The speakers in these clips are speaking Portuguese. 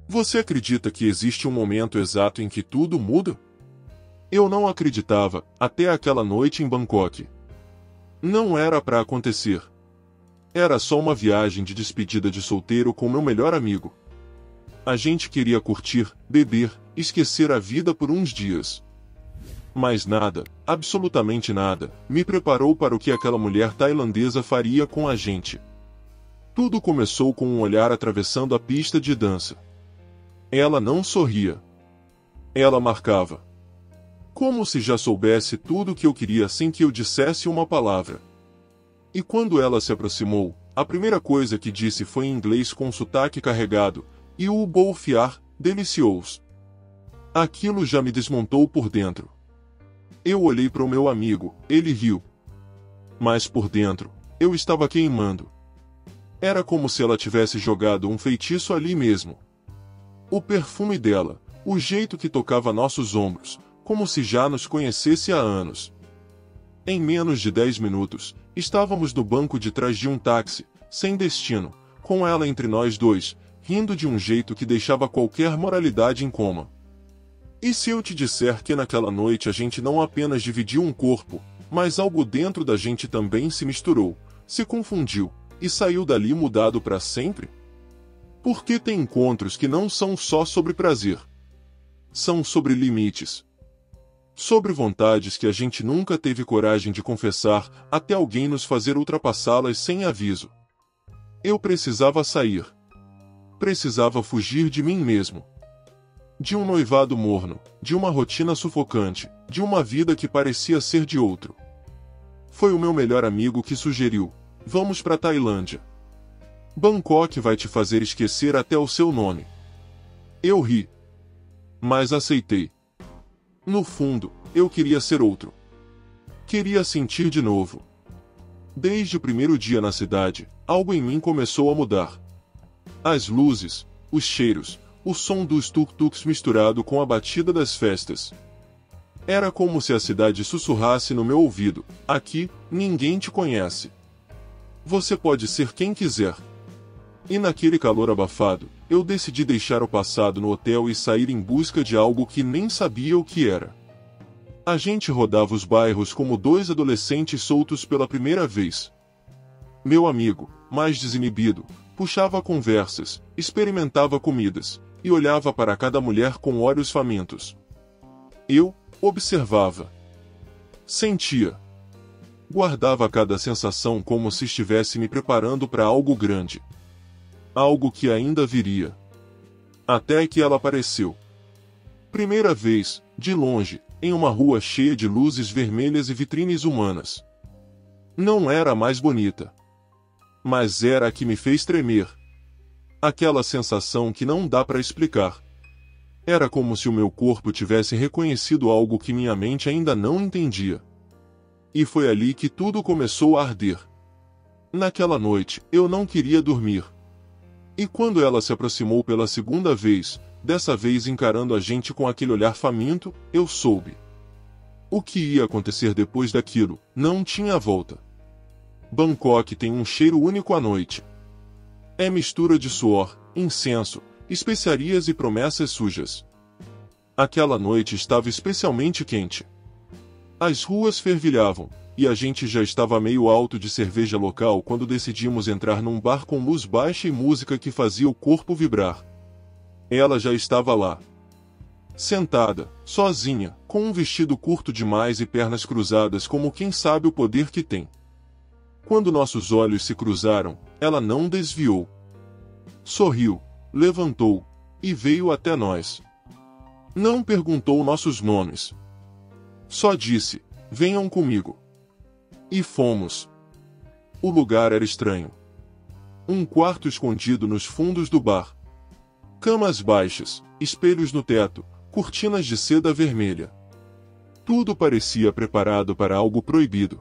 Você acredita que existe um momento exato em que tudo muda? Eu não acreditava, até aquela noite em Bangkok. Não era para acontecer. Era só uma viagem de despedida de solteiro com meu melhor amigo. A gente queria curtir, beber, esquecer a vida por uns dias. Mas nada, absolutamente nada, me preparou para o que aquela mulher tailandesa faria com a gente. Tudo começou com um olhar atravessando a pista de dança. Ela não sorria. Ela marcava. Como se já soubesse tudo o que eu queria sem que eu dissesse uma palavra. E quando ela se aproximou, a primeira coisa que disse foi em inglês com sotaque carregado, e o bolfiar, delicioso. Aquilo já me desmontou por dentro. Eu olhei para o meu amigo, ele riu. Mas por dentro, eu estava queimando. Era como se ela tivesse jogado um feitiço ali mesmo. O perfume dela, o jeito que tocava nossos ombros, como se já nos conhecesse há anos. Em menos de 10 minutos, estávamos no banco de trás de um táxi, sem destino, com ela entre nós dois, rindo de um jeito que deixava qualquer moralidade em coma. E se eu te disser que naquela noite a gente não apenas dividiu um corpo, mas algo dentro da gente também se misturou, se confundiu, e saiu dali mudado para sempre? Porque tem encontros que não são só sobre prazer. São sobre limites. Sobre vontades que a gente nunca teve coragem de confessar, até alguém nos fazer ultrapassá-las sem aviso. Eu precisava sair. Precisava fugir de mim mesmo. De um noivado morno, de uma rotina sufocante, de uma vida que parecia ser de outro. Foi o meu melhor amigo que sugeriu: vamos para Tailândia. Bangkok vai te fazer esquecer até o seu nome. Eu ri. Mas aceitei. No fundo, eu queria ser outro. Queria sentir de novo. Desde o primeiro dia na cidade, algo em mim começou a mudar. As luzes, os cheiros, o som dos tuk-tuks misturado com a batida das festas. Era como se a cidade sussurrasse no meu ouvido: aqui, ninguém te conhece. Você pode ser quem quiser. E naquele calor abafado, eu decidi deixar o passado no hotel e sair em busca de algo que nem sabia o que era. A gente rodava os bairros como dois adolescentes soltos pela primeira vez. Meu amigo, mais desinibido, puxava conversas, experimentava comidas, e olhava para cada mulher com olhos famintos. Eu observava. Sentia. Guardava cada sensação como se estivesse me preparando para algo grande. Algo que ainda viria. Até que ela apareceu. Primeira vez, de longe, em uma rua cheia de luzes vermelhas e vitrines humanas. Não era a mais bonita. Mas era a que me fez tremer. Aquela sensação que não dá para explicar. Era como se o meu corpo tivesse reconhecido algo que minha mente ainda não entendia. E foi ali que tudo começou a arder. Naquela noite, eu não queria dormir. E quando ela se aproximou pela segunda vez, dessa vez encarando a gente com aquele olhar faminto, eu soube. O que ia acontecer depois daquilo, não tinha volta. Bangkok tem um cheiro único à noite. É mistura de suor, incenso, especiarias e promessas sujas. Aquela noite estava especialmente quente. As ruas fervilhavam, e a gente já estava meio alto de cerveja local quando decidimos entrar num bar com luz baixa e música que fazia o corpo vibrar. Ela já estava lá. Sentada, sozinha, com um vestido curto demais e pernas cruzadas como quem sabe o poder que tem. Quando nossos olhos se cruzaram, ela não desviou. Sorriu, levantou, e veio até nós. Não perguntou nossos nomes. Só disse: venham comigo. E fomos. O lugar era estranho. Um quarto escondido nos fundos do bar. Camas baixas, espelhos no teto, cortinas de seda vermelha. Tudo parecia preparado para algo proibido.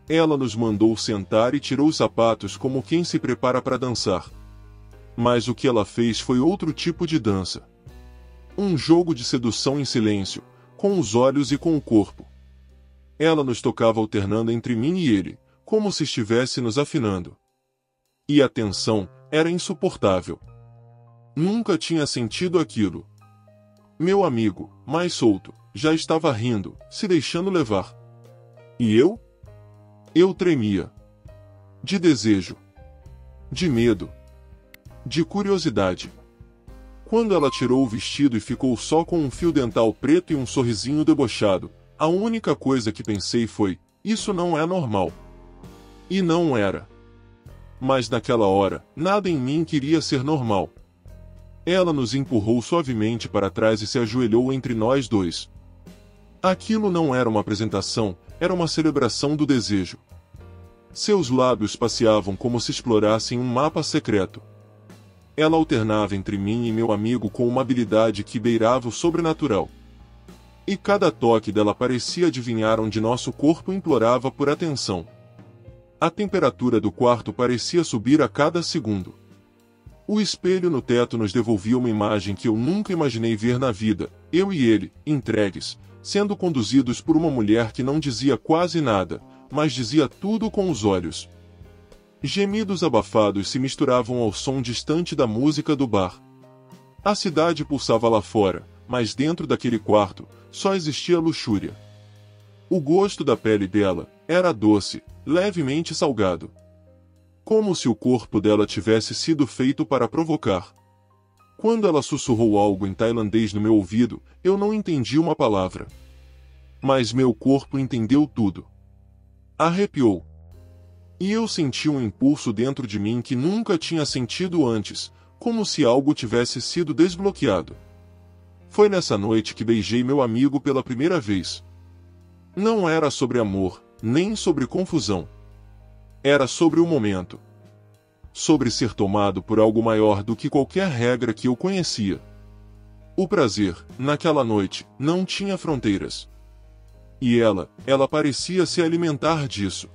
Ela nos mandou sentar e tirou os sapatos como quem se prepara para dançar. Mas o que ela fez foi outro tipo de dança. Um jogo de sedução em silêncio, com os olhos e com o corpo. Ela nos tocava alternando entre mim e ele, como se estivesse nos afinando. E a tensão era insuportável. Nunca tinha sentido aquilo. Meu amigo, mais solto, já estava rindo, se deixando levar. E eu? Eu tremia. De desejo. De medo. De curiosidade. Quando ela tirou o vestido e ficou só com um fio dental preto e um sorrisinho debochado, a única coisa que pensei foi: isso não é normal. E não era. Mas naquela hora, nada em mim queria ser normal. Ela nos empurrou suavemente para trás e se ajoelhou entre nós dois. Aquilo não era uma apresentação, era uma celebração do desejo. Seus lábios passeavam como se explorassem um mapa secreto. Ela alternava entre mim e meu amigo com uma habilidade que beirava o sobrenatural. E cada toque dela parecia adivinhar onde nosso corpo implorava por atenção. A temperatura do quarto parecia subir a cada segundo. O espelho no teto nos devolvia uma imagem que eu nunca imaginei ver na vida, eu e ele, entregues, sendo conduzidos por uma mulher que não dizia quase nada, mas dizia tudo com os olhos. Gemidos abafados se misturavam ao som distante da música do bar. A cidade pulsava lá fora, mas dentro daquele quarto, só existia luxúria. O gosto da pele dela era doce, levemente salgado. Como se o corpo dela tivesse sido feito para provocar. Quando ela sussurrou algo em tailandês no meu ouvido, eu não entendi uma palavra. Mas meu corpo entendeu tudo. Arrepiou. E eu senti um impulso dentro de mim que nunca tinha sentido antes, como se algo tivesse sido desbloqueado. Foi nessa noite que beijei meu amigo pela primeira vez. Não era sobre amor, nem sobre confusão. Era sobre o momento. Sobre ser tomado por algo maior do que qualquer regra que eu conhecia. O prazer, naquela noite, não tinha fronteiras. E ela parecia se alimentar disso.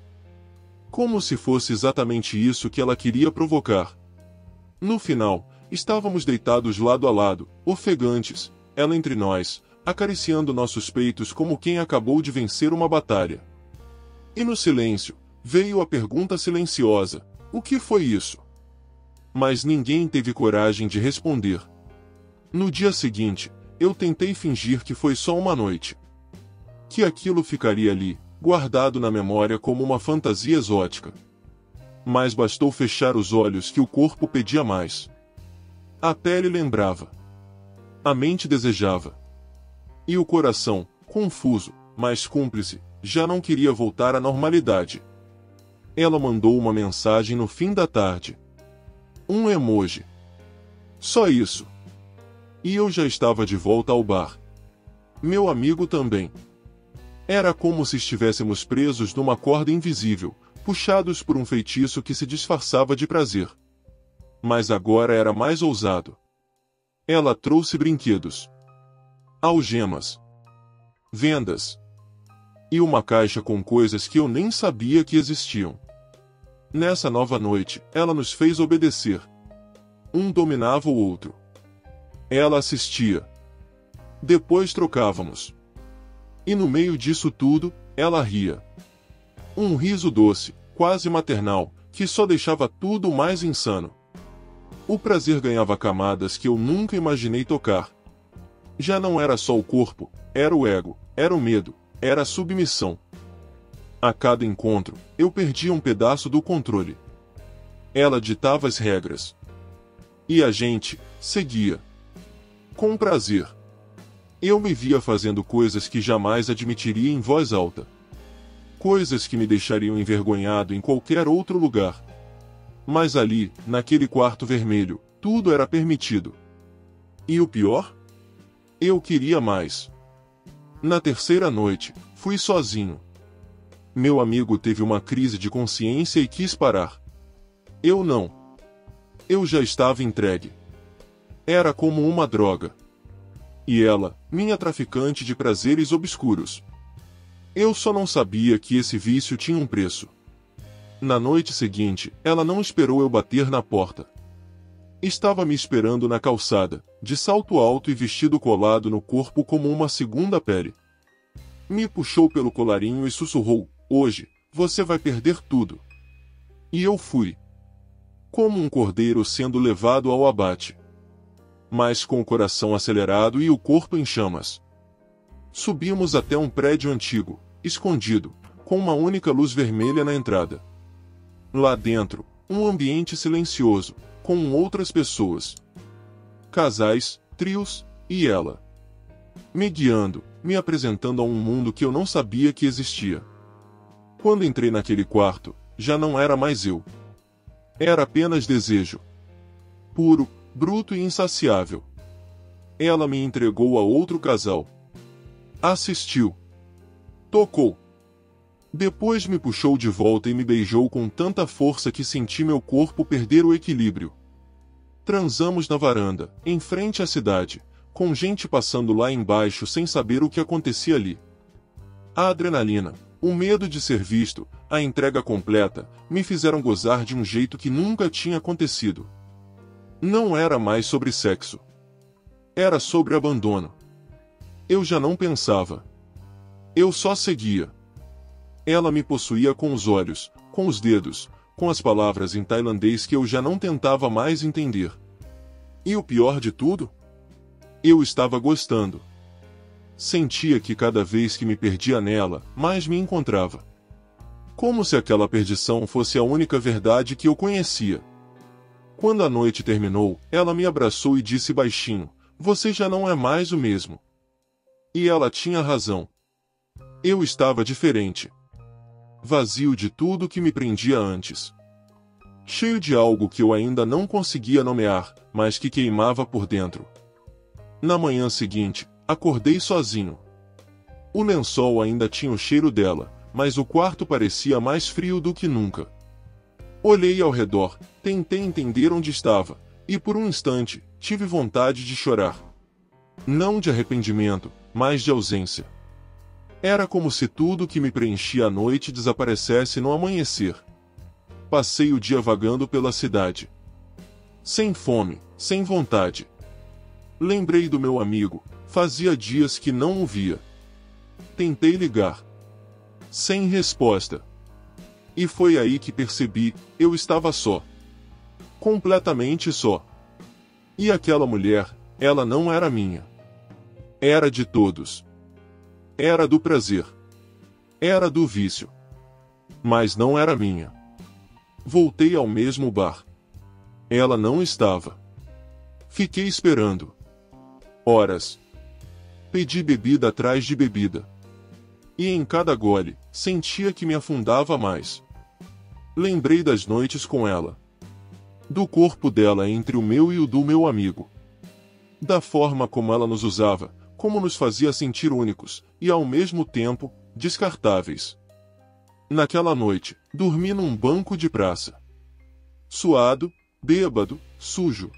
Como se fosse exatamente isso que ela queria provocar. No final, estávamos deitados lado a lado, ofegantes, ela entre nós, acariciando nossos peitos como quem acabou de vencer uma batalha. E no silêncio, veio a pergunta silenciosa: o que foi isso? Mas ninguém teve coragem de responder. No dia seguinte, eu tentei fingir que foi só uma noite. Que aquilo ficaria ali, guardado na memória como uma fantasia exótica. Mas bastou fechar os olhos que o corpo pedia mais. A pele lembrava. A mente desejava. E o coração, confuso, mas cúmplice, já não queria voltar à normalidade. Ela mandou uma mensagem no fim da tarde. Um emoji. Só isso. E eu já estava de volta ao bar. Meu amigo também. Era como se estivéssemos presos numa corda invisível, puxados por um feitiço que se disfarçava de prazer. Mas agora era mais ousado. Ela trouxe brinquedos. Algemas. Vendas. E uma caixa com coisas que eu nem sabia que existiam. Nessa nova noite, ela nos fez obedecer. Um dominava o outro. Ela assistia. Depois trocávamos. E no meio disso tudo, ela ria. Um riso doce, quase maternal, que só deixava tudo mais insano. O prazer ganhava camadas que eu nunca imaginei tocar. Já não era só o corpo, era o ego, era o medo, era a submissão. A cada encontro, eu perdia um pedaço do controle. Ela ditava as regras. E a gente seguia. Com prazer. Eu me via fazendo coisas que jamais admitiria em voz alta. Coisas que me deixariam envergonhado em qualquer outro lugar. Mas ali, naquele quarto vermelho, tudo era permitido. E o pior? Eu queria mais. Na terceira noite, fui sozinho. Meu amigo teve uma crise de consciência e quis parar. Eu não. Eu já estava entregue. Era como uma droga. E ela, minha traficante de prazeres obscuros. Eu só não sabia que esse vício tinha um preço. Na noite seguinte, ela não esperou eu bater na porta. Estava me esperando na calçada, de salto alto e vestido colado no corpo como uma segunda pele. Me puxou pelo colarinho e sussurrou: hoje, você vai perder tudo. E eu fui. Como um cordeiro sendo levado ao abate. mas com o coração acelerado e o corpo em chamas. Subimos até um prédio antigo, escondido, com uma única luz vermelha na entrada. Lá dentro, um ambiente silencioso, com outras pessoas. Casais, trios, e ela. Me guiando, me apresentando a um mundo que eu não sabia que existia. Quando entrei naquele quarto, já não era mais eu. Era apenas desejo. Puro, bruto e insaciável. Ela me entregou a outro casal. Assistiu. Tocou. Depois me puxou de volta e me beijou com tanta força que senti meu corpo perder o equilíbrio. Transamos na varanda, em frente à cidade, com gente passando lá embaixo sem saber o que acontecia ali. A adrenalina, o medo de ser visto, a entrega completa, me fizeram gozar de um jeito que nunca tinha acontecido. Não era mais sobre sexo. Era sobre abandono. Eu já não pensava. Eu só seguia. Ela me possuía com os olhos, com os dedos, com as palavras em tailandês que eu já não tentava mais entender. E o pior de tudo? Eu estava gostando. Sentia que cada vez que me perdia nela, mais me encontrava. Como se aquela perdição fosse a única verdade que eu conhecia. Quando a noite terminou, ela me abraçou e disse baixinho: "Você já não é mais o mesmo." E ela tinha razão. Eu estava diferente. Vazio de tudo que me prendia antes. Cheio de algo que eu ainda não conseguia nomear, mas que queimava por dentro. Na manhã seguinte, acordei sozinho. O lençol ainda tinha o cheiro dela, mas o quarto parecia mais frio do que nunca. Olhei ao redor, tentei entender onde estava, e por um instante, tive vontade de chorar. Não de arrependimento, mas de ausência. Era como se tudo que me preenchia à noite desaparecesse no amanhecer. Passei o dia vagando pela cidade. Sem fome, sem vontade. Lembrei do meu amigo, fazia dias que não o via. Tentei ligar. Sem resposta. E foi aí que percebi, eu estava só. Completamente só. E aquela mulher, ela não era minha. Era de todos. Era do prazer. Era do vício. Mas não era minha. Voltei ao mesmo bar. Ela não estava. Fiquei esperando. Horas. Pedi bebida atrás de bebida. E em cada gole, sentia que me afundava mais. Lembrei das noites com ela. Do corpo dela entre o meu e o do meu amigo. Da forma como ela nos usava, como nos fazia sentir únicos, e ao mesmo tempo, descartáveis. Naquela noite, dormi num banco de praça. Suado, bêbado, sujo.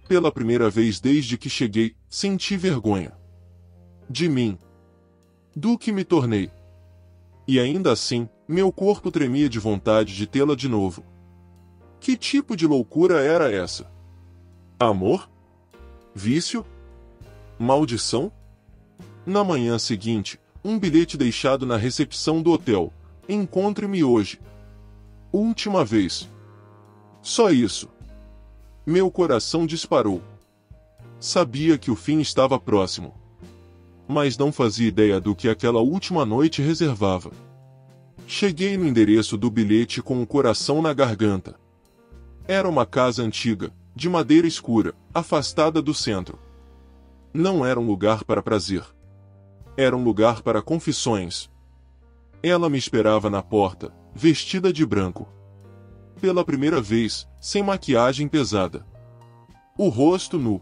Pela primeira vez desde que cheguei, senti vergonha. De mim. Do que me tornei. E ainda assim, meu corpo tremia de vontade de tê-la de novo. Que tipo de loucura era essa? Amor? Vício? Maldição? Na manhã seguinte, um bilhete deixado na recepção do hotel. Encontre-me hoje. Última vez. Só isso. Meu coração disparou. Sabia que o fim estava próximo. Mas não fazia ideia do que aquela última noite reservava. Cheguei no endereço do bilhete com o coração na garganta. Era uma casa antiga, de madeira escura, afastada do centro. Não era um lugar para prazer. Era um lugar para confissões. Ela me esperava na porta, vestida de branco. Pela primeira vez, sem maquiagem pesada. O rosto nu.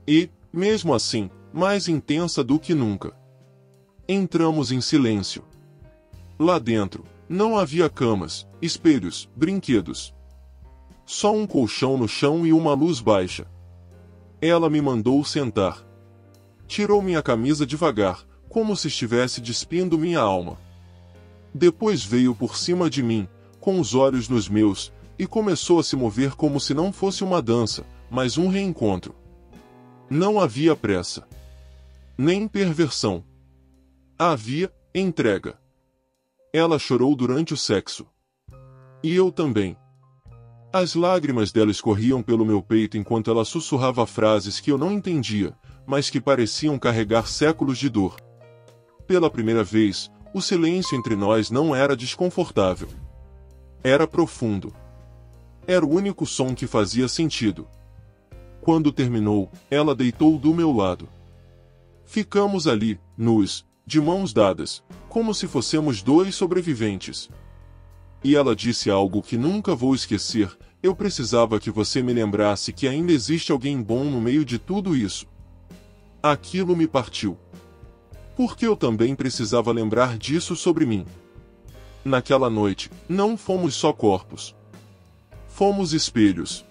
E, mesmo assim, mais intensa do que nunca. Entramos em silêncio. Lá dentro, não havia camas, espelhos, brinquedos. Só um colchão no chão e uma luz baixa. Ela me mandou sentar. Tirou minha camisa devagar, como se estivesse despindo minha alma. Depois veio por cima de mim, com os olhos nos meus, e começou a se mover como se não fosse uma dança, mas um reencontro. Não havia pressa. Nem perversão. Havia entrega. Ela chorou durante o sexo. E eu também. As lágrimas dela escorriam pelo meu peito enquanto ela sussurrava frases que eu não entendia, mas que pareciam carregar séculos de dor. Pela primeira vez, o silêncio entre nós não era desconfortável. Era profundo. Era o único som que fazia sentido. Quando terminou, ela deitou do meu lado. Ficamos ali, nus, de mãos dadas, como se fôssemos dois sobreviventes. E ela disse algo que nunca vou esquecer: eu precisava que você me lembrasse que ainda existe alguém bom no meio de tudo isso. Aquilo me partiu. Porque eu também precisava lembrar disso sobre mim. Naquela noite, não fomos só corpos. Fomos espelhos.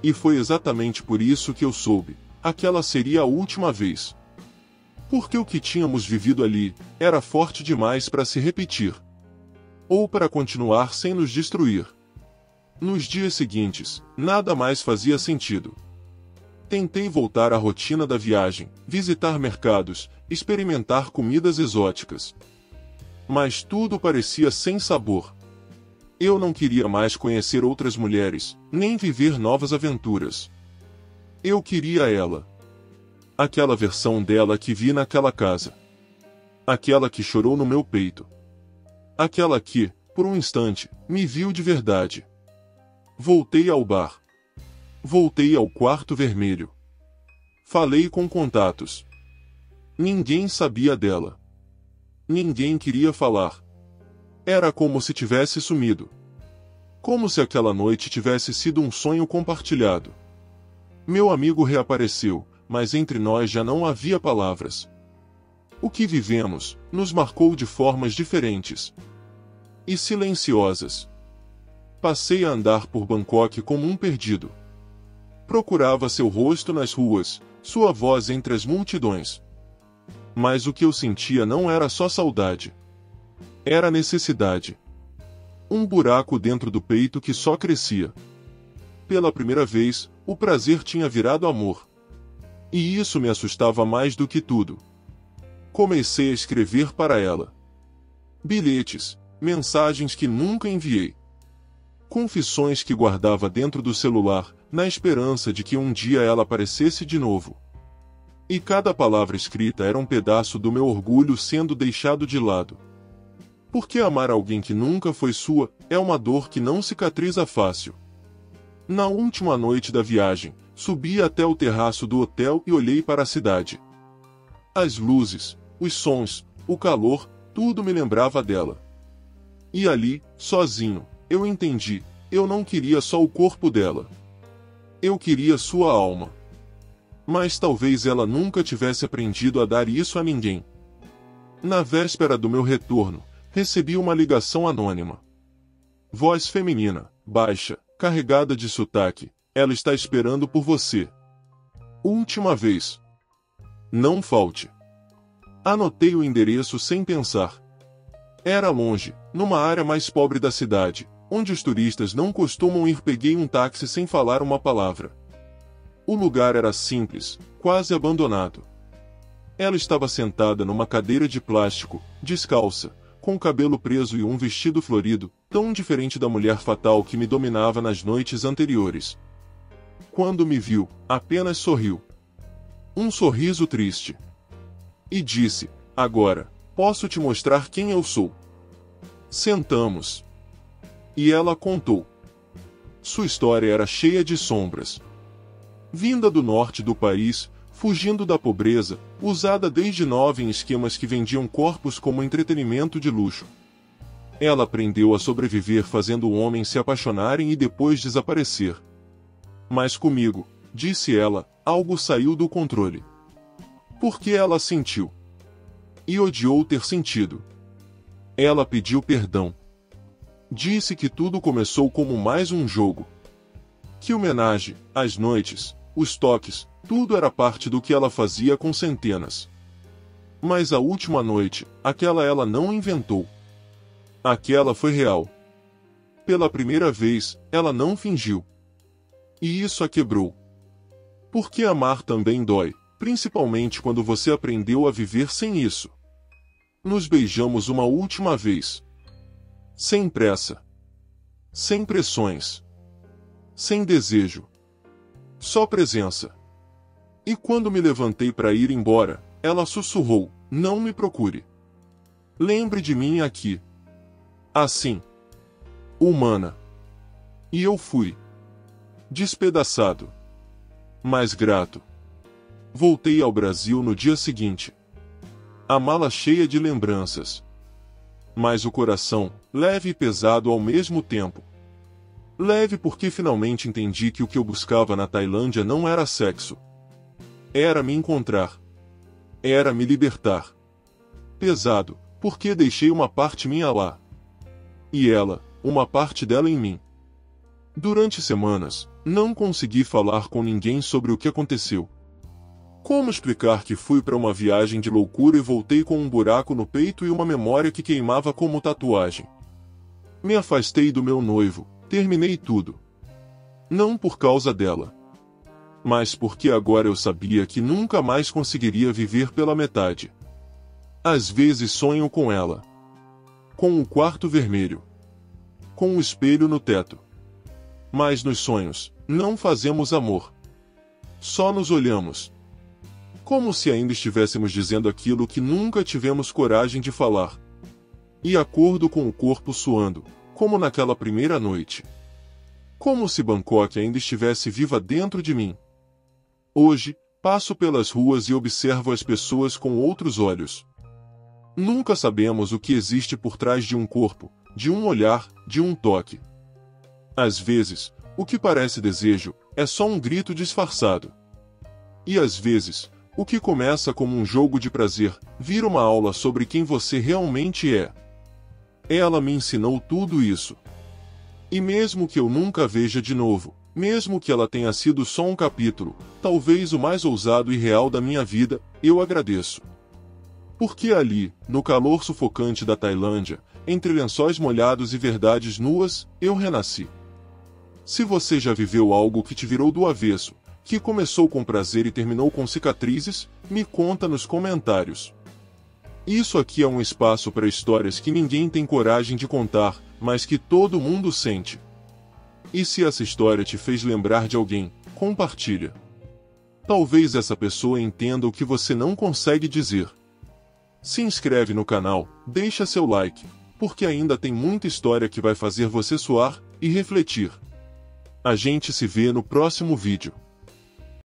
E foi exatamente por isso que eu soube: aquela seria a última vez. Porque o que tínhamos vivido ali era forte demais para se repetir. Ou para continuar sem nos destruir. Nos dias seguintes, nada mais fazia sentido. Tentei voltar à rotina da viagem, visitar mercados, experimentar comidas exóticas. Mas tudo parecia sem sabor. Eu não queria mais conhecer outras mulheres, nem viver novas aventuras. Eu queria ela. Aquela versão dela que vi naquela casa. Aquela que chorou no meu peito. Aquela que, por um instante, me viu de verdade. Voltei ao bar. Voltei ao quarto vermelho. Falei com contatos. Ninguém sabia dela. Ninguém queria falar. Era como se tivesse sumido. Como se aquela noite tivesse sido um sonho compartilhado. Meu amigo reapareceu, mas entre nós já não havia palavras. O que vivemos nos marcou de formas diferentes e silenciosas. Passei a andar por Bangkok como um perdido. Procurava seu rosto nas ruas, sua voz entre as multidões. Mas o que eu sentia não era só saudade. Era necessidade. Um buraco dentro do peito que só crescia. Pela primeira vez, o prazer tinha virado amor. E isso me assustava mais do que tudo. Comecei a escrever para ela. Bilhetes, mensagens que nunca enviei. Confissões que guardava dentro do celular, na esperança de que um dia ela aparecesse de novo. E cada palavra escrita era um pedaço do meu orgulho sendo deixado de lado. Porque amar alguém que nunca foi sua é uma dor que não cicatriza fácil. Na última noite da viagem, subi até o terraço do hotel e olhei para a cidade. As luzes, os sons, o calor, tudo me lembrava dela. E ali, sozinho, eu entendi: eu não queria só o corpo dela. Eu queria sua alma. Mas talvez ela nunca tivesse aprendido a dar isso a ninguém. Na véspera do meu retorno, recebi uma ligação anônima. Voz feminina, baixa, carregada de sotaque: ela está esperando por você. Última vez. Não falte. Anotei o endereço sem pensar. Era longe, numa área mais pobre da cidade, onde os turistas não costumam ir. Peguei um táxi sem falar uma palavra. O lugar era simples, quase abandonado. Ela estava sentada numa cadeira de plástico, descalça, com o cabelo preso e um vestido florido, tão diferente da mulher fatal que me dominava nas noites anteriores. Quando me viu, apenas sorriu. Um sorriso triste. E disse: agora, posso te mostrar quem eu sou. Sentamos. E ela contou. Sua história era cheia de sombras. Vinda do norte do país, fugindo da pobreza, usada desde nova em esquemas que vendiam corpos como entretenimento de luxo. Ela aprendeu a sobreviver fazendo homens se apaixonarem e depois desaparecer. Mas comigo, disse ela, algo saiu do controle. Porque ela sentiu. E odiou ter sentido. Ela pediu perdão. Disse que tudo começou como mais um jogo. Que homenagem, as noites, os toques, tudo era parte do que ela fazia com centenas. Mas a última noite, aquela ela não inventou. Aquela foi real. Pela primeira vez, ela não fingiu. E isso a quebrou. Porque amar também dói, principalmente quando você aprendeu a viver sem isso. Nos beijamos uma última vez. Sem pressa. Sem pressões. sem desejo. Só presença. E quando me levantei para ir embora, ela sussurrou: não me procure. Lembre de mim aqui. Assim. Humana. E eu fui. Despedaçado. Mas grato. Voltei ao Brasil no dia seguinte. A mala cheia de lembranças. Mas o coração, leve e pesado ao mesmo tempo. Leve porque finalmente entendi que o que eu buscava na Tailândia não era sexo. Era me encontrar. Era me libertar. Pesado, porque deixei uma parte minha lá. E ela, uma parte dela em mim. Durante semanas, não consegui falar com ninguém sobre o que aconteceu. Como explicar que fui para uma viagem de loucura e voltei com um buraco no peito e uma memória que queimava como tatuagem? Me afastei do meu noivo, terminei tudo. Não por causa dela. Mas porque agora eu sabia que nunca mais conseguiria viver pela metade. Às vezes sonho com ela. Com o quarto vermelho. Com o espelho no teto. Mas nos sonhos, não fazemos amor. Só nos olhamos. Como se ainda estivéssemos dizendo aquilo que nunca tivemos coragem de falar. E acordo com o corpo suando, como naquela primeira noite. Como se Bangkok ainda estivesse viva dentro de mim. Hoje, passo pelas ruas e observo as pessoas com outros olhos. Nunca sabemos o que existe por trás de um corpo, de um olhar, de um toque. Às vezes, o que parece desejo, é só um grito disfarçado. E às vezes, o que começa como um jogo de prazer, vira uma aula sobre quem você realmente é. Ela me ensinou tudo isso. E mesmo que eu nunca a veja de novo, mesmo que ela tenha sido só um capítulo, talvez o mais ousado e real da minha vida, eu agradeço. Porque ali, no calor sufocante da Tailândia, entre lençóis molhados e verdades nuas, eu renasci. Se você já viveu algo que te virou do avesso, que começou com prazer e terminou com cicatrizes, me conta nos comentários. Isso aqui é um espaço para histórias que ninguém tem coragem de contar, mas que todo mundo sente. E se essa história te fez lembrar de alguém, compartilha. Talvez essa pessoa entenda o que você não consegue dizer. Se inscreve no canal, deixa seu like, porque ainda tem muita história que vai fazer você suar e refletir. A gente se vê no próximo vídeo.